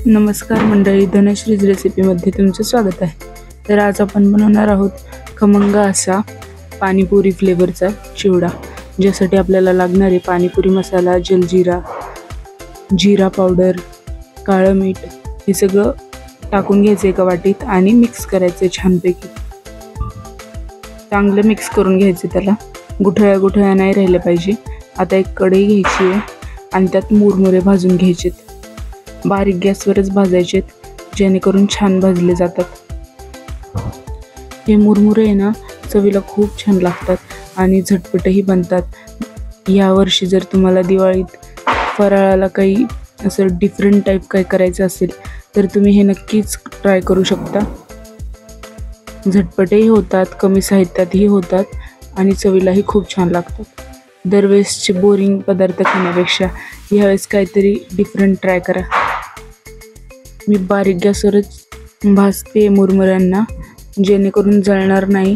नमस्कार मंडळी, धनश्रीज रेसिपीमध्ये तुमचं स्वागत आहे। तर आज आपण बनवणार आहोत खमंग असा पाणीपुरी फ्लेवरचा चिवडा, ज्यासाठी आपल्याला लागणारे पाणीपुरी मसाला, जलजीरा, जिरा पावडर, काळं मीठ हे सगळं टाकून घ्यायचं एका वाटीत आणि मिक्स करायचं छानपैकी। चांगलं मिक्स करून घ्यायचं, त्याला गुठळ्या नाही राहिल्या पाहिजे। आता एक कढई घ्यायची आहे आणि त्यात मुरमुरे भाजून घ्यायचे। बारीक गॅसवरच भाजायचे जेणेकरून छान भाजले जातात। हे मुरमुरे आहे ना, चवीला खूप छान लागतात आणि झटपटही बनतात। या वर्षी जर तुम्हाला दिवाळीत फराळाला काही असं डिफरंट टाईप काही करायचं असेल तर तुम्ही हे नक्कीच ट्राय करू शकता। झटपटही होतात, कमी साहित्यातही होतात आणि चवीलाही खूप छान लागतात। दरवेळेसचे बोरिंग पदार्थ खाण्यापेक्षा यावेळेस काहीतरी डिफरंट ट्राय करा। मी बारीक गॅसवरच भाजते मुरमुऱ्यांना, जेणेकरून जळणार नाही।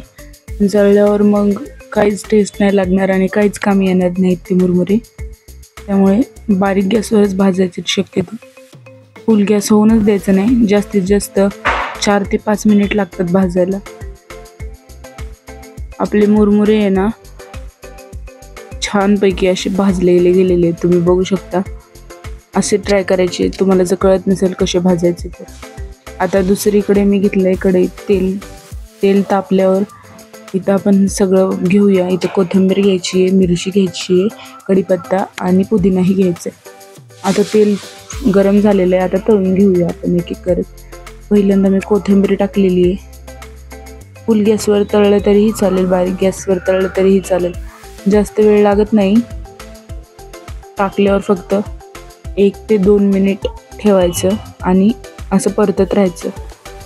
जळल्यावर मग काहीच टेस्ट नाही लागणार आणि काहीच कामी येणार नाहीत ते मुरमुरे। त्यामुळे बारीक गॅसवरच भाजायचे शक्यतो। फुल गॅस होऊनच द्यायचं नाही, जास्तीत जास्त 4 ते 5 मिनिट लागतात भाजायला। आपले मुरमुरे आहे ना, छानपैकी असे भाजलेले गेलेले तुम्ही बघू शकता। असे ट्राय करायचे, तुम्हाला जर कळत नसेल कसे भाजायचे तर। आता दुसरीकडे मी घेतलंय कढईत तेल तापल्यावर इथं आपण सगळं घेऊया। इथं कोथिंबीर घ्यायची आहे, मिरची घ्यायची आहे, कढीपत्ता आणि पुदिनाही घ्यायचा आहे। आता तेल गरम झालेलं आहे, आता तळून घेऊया आपण एक एक करत। पहिल्यांदा मी कोथिंबीर टाकलेली आहे। फुल गॅसवर तळलं तरीही चालेल, बारीक गॅसवर तळलं तरीही चालेल, जास्त वेळ लागत नाही। टाकल्यावर फक्त 1 ते 2 मिनिट ठेवायचं आणि असं परतत राहायचं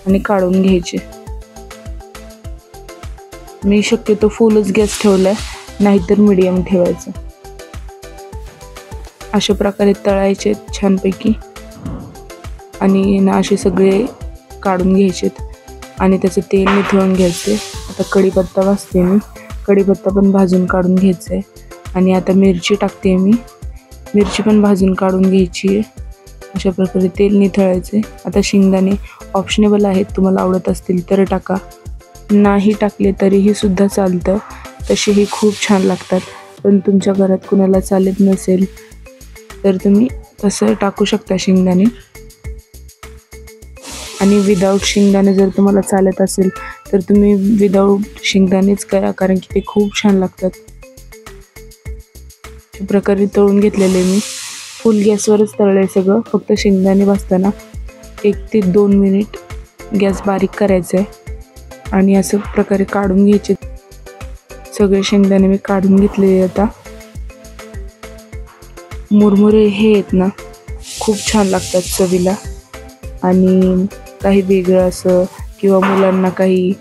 आणि काढून घ्यायचे। मी शक्यतो फुलच गॅस ठेवलाय, नाहीतर मीडियम ठेवायचं। अशा प्रकारे तळायचे छानपैकी आणि ना असे सगळे काढून घ्यायचे आणि त्याचं तेल निथळून घ्यायचे। आता कढीपत्ता भाजते मी, कढीपत्ता पण भाजून काढून घ्यायचा आहे। आणि आता मिरची टाकते मी, मिरची पण भाजून काढून घ्यायची आहे। अशा प्रकारे तेल निथळायचे। आता शेंगदाणे ऑप्शनेबल आहेत, तुम्हाला आवडत असतील तर टाका, नाही टाकले तरीही सुद्धा चालतं, तसेही खूप छान लागतात। पण तुमच्या घरात कुणाला चालत नसेल तर तुम्ही तसं टाकू शकता शेंगदाणे। आणि विदाऊट शेंगदाणे जर तुम्हाला चालत असेल तर तुम्ही विदाऊट शेंगदाणेच करा, कारण की ते खूप छान लागतात। अशा प्रकारे तळून घेतलेले मी, फुल गॅसवरच तळलंय सगळं। फक्त शेंगदाणे भाजताना 1 ते 2 मिनिट गॅस बारीक करायचा आहे आणि असं प्रकारे काढून घ्यायचे सगळे शेंगदाणे। मी काढून घेतलेले। आता मुरमुरे हे आहेत ना, खूप छान लागतात चवीला आणि काही वेगळं असं किंवा मुलांना काही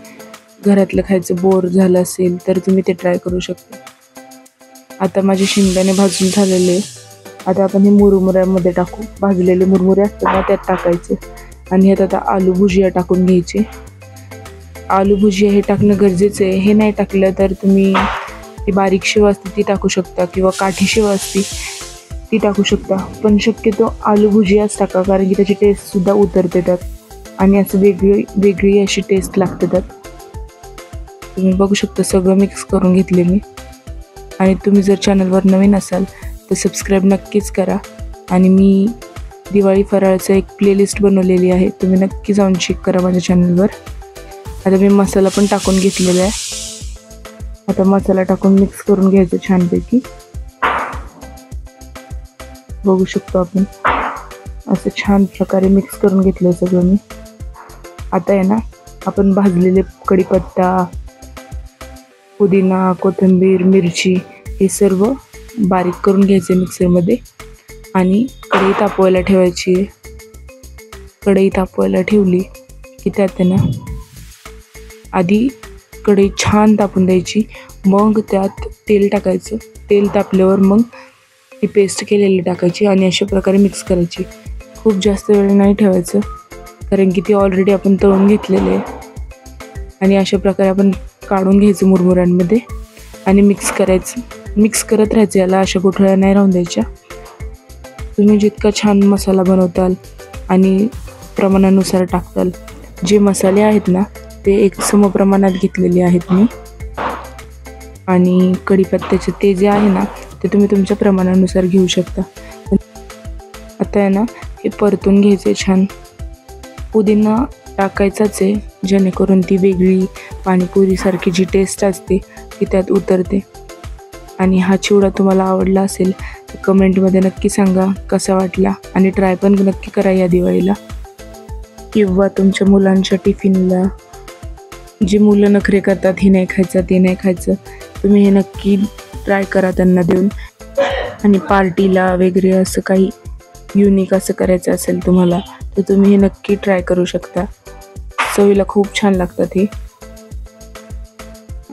घरातलं खायचं बोर झालं असेल तर तुम्ही ते ट्राय करू शकता। आता माझे शेंगदाणे भाजून झालेले, आता आपण हे मुरमुऱ्यामध्ये टाकू। भाजलेले मुरमुरे असतात ना, त्यात टाकायचे आणि ह्यात आता आलू भुजिया टाकून घ्यायचे। आलू भुजिया हे टाकणं गरजेचं आहे। हे नाही टाकलं तर तुम्ही ती बारीक शेव असते ती टाकू शकता किंवा काठी शेव असते ती टाकू शकता, पण शक्यतो आलू भुजियाच टाका, कारण की त्याची टेस्टसुद्धा उतरते त्यात आणि असं वेगळी अशी टेस्ट लागते त्यात। तुम्ही बघू शकता सगळं मिक्स करून घेतले मी। आणि तुम्ही जर चॅनलवर नवीन असाल तर सबस्क्राईब नक्कीच करा। आणि मी दिवाळी फराळचं एक प्लेलिस्ट बनवलेली आहे, तुम्ही नक्की जाऊन चेक करा माझ्या चॅनलवर। आता मी मसाला पण टाकून घेतलेला आहे। आता मसाला टाकून मिक्स करून घ्यायचं छानपैकी। बघू शकतो आपण असं छान प्रकारे मिक्स करून घेतलं सगळं मी। आता आहे ना, आपण भाजलेले कढीपत्ता, पुदिना, कोथिंबीर, मिरची हे सर्व बारीक करून घ्यायचे मिक्सरमध्ये आणि कढई तापवायला ठेवायची आहे। कढई तापवायला ठेवली की त्यात ना आधी कढई छान तापून द्यायची, मग त्यात तेल टाकायचं। तेल तापल्यावर मग ती पेस्ट केलेली टाकायची आणि अशा प्रकारे मिक्स करायची। खूप जास्त वेळ नाही ठेवायचं, कारण की ती ऑलरेडी आपण तळून घेतलेले आहे। आणि अशा प्रकारे आपण काढून घ्यायचं मुरमुऱ्यांमध्ये आणि मिक्स करायचं, मिक्स करत राहायचं। याला अशा गुठळ्या नाही राहून द्यायच्या। तुम्ही जितका छान मसाला बनवताल आणि प्रमाणानुसार टाकताल. जे मसाले आहेत ना ते एक समप्रमाणात घेतलेले आहेत मी. आणि कढीपत्त्याचे ते जे आहे ना ते तुम्ही तुमच्या प्रमाणानुसार घेऊ शकता. आता आहे ना हे परतून घ्यायचे छान. पुदिना टाकायचाच आहे जेणेकरून ती वेगळी पाणीपुरीसारखी जी टेस्ट असते ती त्यात उतरते. आणि हा चिवडा तुम्हाला आवडला असेल तर कमेंटमध्ये नक्की सांगा कसा वाटला. आणि ट्राय पण नक्की करा या दिवाळीला. किंवा तुमच्या मुलांच्या टिफिनला, जी मुलं नखरे करतात हे नाही खायचं ते नाही खायचं, तुम्ही हे नक्की ट्राय करा त्यांना देऊन. आणि पार्टीला वगैरे असं काही युनिक असं करायचं असेल तुम्हाला तर तुम्ही हे नक्की ट्राय करू शकता. चवीला खूप छान लागतात हे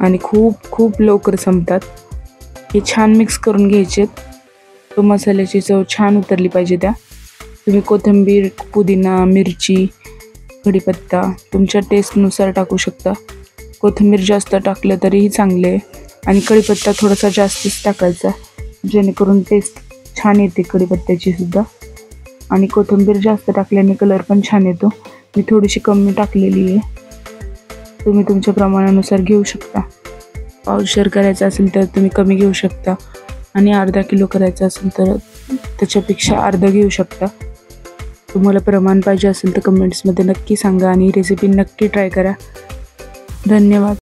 आणि खूप खूप लवकर संपतात. हे छान मिक्स करून घ्यायचेत. तो मसाल्याची चव छान उतरली पाहिजे त्या. तुम्ही कोथिंबीर, पुदिना, मिरची, कढीपत्ता तुमच्या टेस्टनुसार टाकू शकता. कोथिंबीर जास्त टाकलं तरीही चांगले आणि कढीपत्ता थोडासा जास्तच टाकायचा जेणेकरून टेस्ट छान येते कढीपत्त्याची सुद्धा. आणि कोथिंबीर जास्त टाकल्याने कलर पण छान येतो. मी थोडीशी कमी टाकलेली आहे. तुम्ही तुमच्या प्रमाणानुसार घेऊ शकता. पावशेर करायचं असेल तर तुम्ही कमी घेऊ शकता आणि अर्धा किलो करायचं असेल तर त्याच्यापेक्षा अर्धा घेऊ शकता. तुम्हाला प्रमाण पाहिजे असेल तर कमेंट्समध्ये नक्की सांगा आणि रेसिपी नक्की ट्राय करा. धन्यवाद.